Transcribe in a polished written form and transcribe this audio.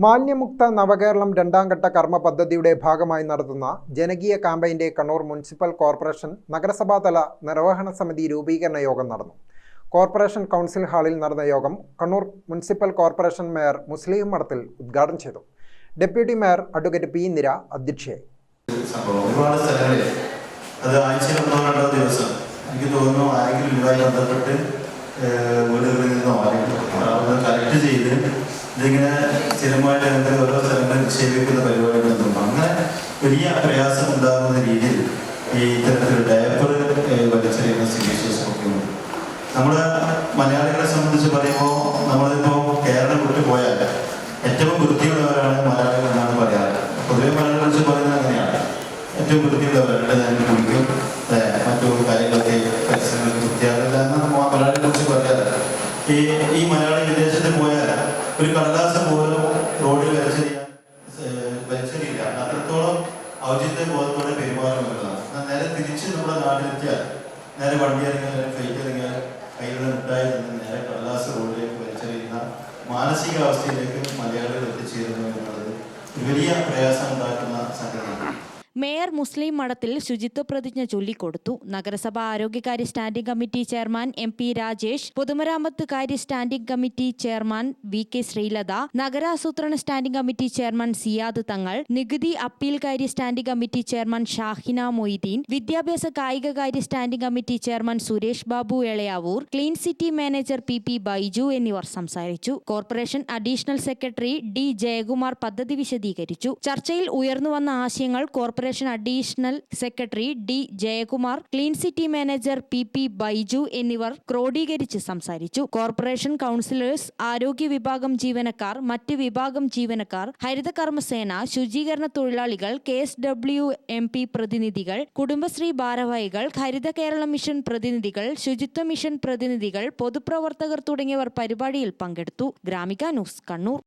മാലിന്യമുക്ത നവകേരളം രണ്ടാംഘട്ട കർമ്മ പദ്ധതിയുടെ ഭാഗമായി നടത്തുന്ന ജനകീയ ക്യാമ്പയിന്റെ കണ്ണൂർ മുനിസിപ്പൽ കോർപ്പറേഷൻ നഗരസഭാതല നിർവഹണ സമിതി രൂപീകരണ യോഗം നടന്നു. കോർപ്പറേഷൻ കൗൺസിൽ ഹാളിൽ നടന്ന യോഗം Kannur municipal corporation mayor Musliha Madathil ഉദ്ഘാടനം ചെയ്തു. Deputy mayor advocate P Indira അധ്യക്ഷയായി. ഒരുപാട് സ്ഥലങ്ങളിൽ അത് ആഴ്ചയിൽ ഒന്നോ രണ്ടോ ദിവസം എനിക്ക് തോന്നുന്നു ആരെങ്കിലും ഇതുമായി ബന്ധപ്പെട്ട് വീടുകളിൽ നിന്നോ ആരെങ്കിലും കളക്ട് ചെയ്ത് ഇതിങ്ങനെ സ്ഥിരമായിട്ട് അങ്ങനെ ഓരോ സ്ഥലങ്ങളിൽ നിക്ഷേപിക്കുന്ന പരിപാടികളൊന്നും അങ്ങനെ വലിയ പ്രയാസം ഉണ്ടാകുന്ന രീതിയിൽ ഈ ഇത്തരത്തിൽ ഡയപ്പർ വലിച്ചെറിയുന്ന സിറ്റുവേഷൻസൊക്കെ ഉണ്ട്. നമ്മൾ മലയാളികളെ സംബന്ധിച്ച് പറയുമ്പോൾ നമ്മളിപ്പോൾ കേരളം വിട്ടു പോയാൽ ഏറ്റവും വൃത്തിയുള്ളവരാണ് മലയാളികൾ എന്നാണ് പറയാറ്. പൊതുവെ മലയാളികളെ കുറിച്ച് പറയുന്നത് അങ്ങനെയാണ്, ഏറ്റവും വൃത്തിയുള്ളവരുടെ തന്നെ കുടിക്കും മറ്റു കാര്യങ്ങളൊക്കെ പരിസരങ്ങൾക്ക് വൃത്തിയാകില്ല എന്നാണ് മലയാളികളെ കുറിച്ച് പറയാറ്. ഈ മലയാളി വിദേശത്ത് പോയാൽ ഒരു കടലാസ് പോലും റോഡിൽ വലിച്ചെറിയില്ല. അത്രത്തോളം ഔചിത്യ ബോധത്തോടെ പെരുമാറുമെന്നതാണ്. നേരെ തിരിച്ച് നമ്മുടെ നാട്ടിലെത്തിയാൽ നേരെ വണ്ടി ഇറങ്ങിയാൽ ഫ്ലൈറ്റ് ഇറങ്ങിയാൽ കയ്യിൽ മിഠായി നിന്ന് നേരെ കടലാസ് റോഡിലേക്ക് വലിച്ചെറിയുന്ന മാനസികാവസ്ഥയിലേക്ക് മലയാളികൾ എത്തിച്ചേരുന്നു എന്നുള്ളത് വലിയ പ്രയാസം ഉണ്ടാക്കുന്ന സംഗതിയാണ്. മേയർ മുസ്ലിം മഠത്തിൽ ശുചിത്വ പ്രതിജ്ഞ ചൊല്ലിക്കൊടുത്തു. നഗരസഭാ ആരോഗ്യകാര്യ standing committee chairman MP Rajesh, പൊതുമരാമത്ത് കാര്യ standing committee chairman VK Sreelatha, നഗരാസൂത്രണ standing committee chairman Siyad Thangal, നികുതി അപ്പീൽ കാര്യ standing committee chairman Shahina Moideen, വിദ്യാഭ്യാസ കായിക കാര്യ standing committee chairman Suresh Babu Elayavoor, clean city manager PP Baiju എന്നിവർ സംസാരിച്ചു. Corporation additional secretary D Jayakumar പദ്ധതി വിശദീകരിച്ചു. ചർച്ചയിൽ ഉയർന്നുവന്ന ആശയങ്ങൾ corporation additional secretary D Jayakumar, clean city manager PP Baiju എന്നിവർ ക്രോഡീകരിച്ച് സംസാരിച്ചു. കോർപ്പറേഷൻ കൗൺസിലേഴ്സ്, ആരോഗ്യ വിഭാഗം ജീവനക്കാർ, മറ്റ് വിഭാഗം ജീവനക്കാർ, ഹരിതകർമ്മസേന, ശുചീകരണ തൊഴിലാളികൾ, KSWMP പ്രതിനിധികൾ, കുടുംബശ്രീ ഭാരവാഹികൾ, ഹരിത കേരള മിഷൻ പ്രതിനിധികൾ, ശുചിത്വ മിഷൻ പ്രതിനിധികൾ, പൊതുപ്രവർത്തകർ തുടങ്ങിയവർ പരിപാടിയിൽ പങ്കെടുത്തു. ഗ്രാമിക ന്യൂസ്, കണ്ണൂർ.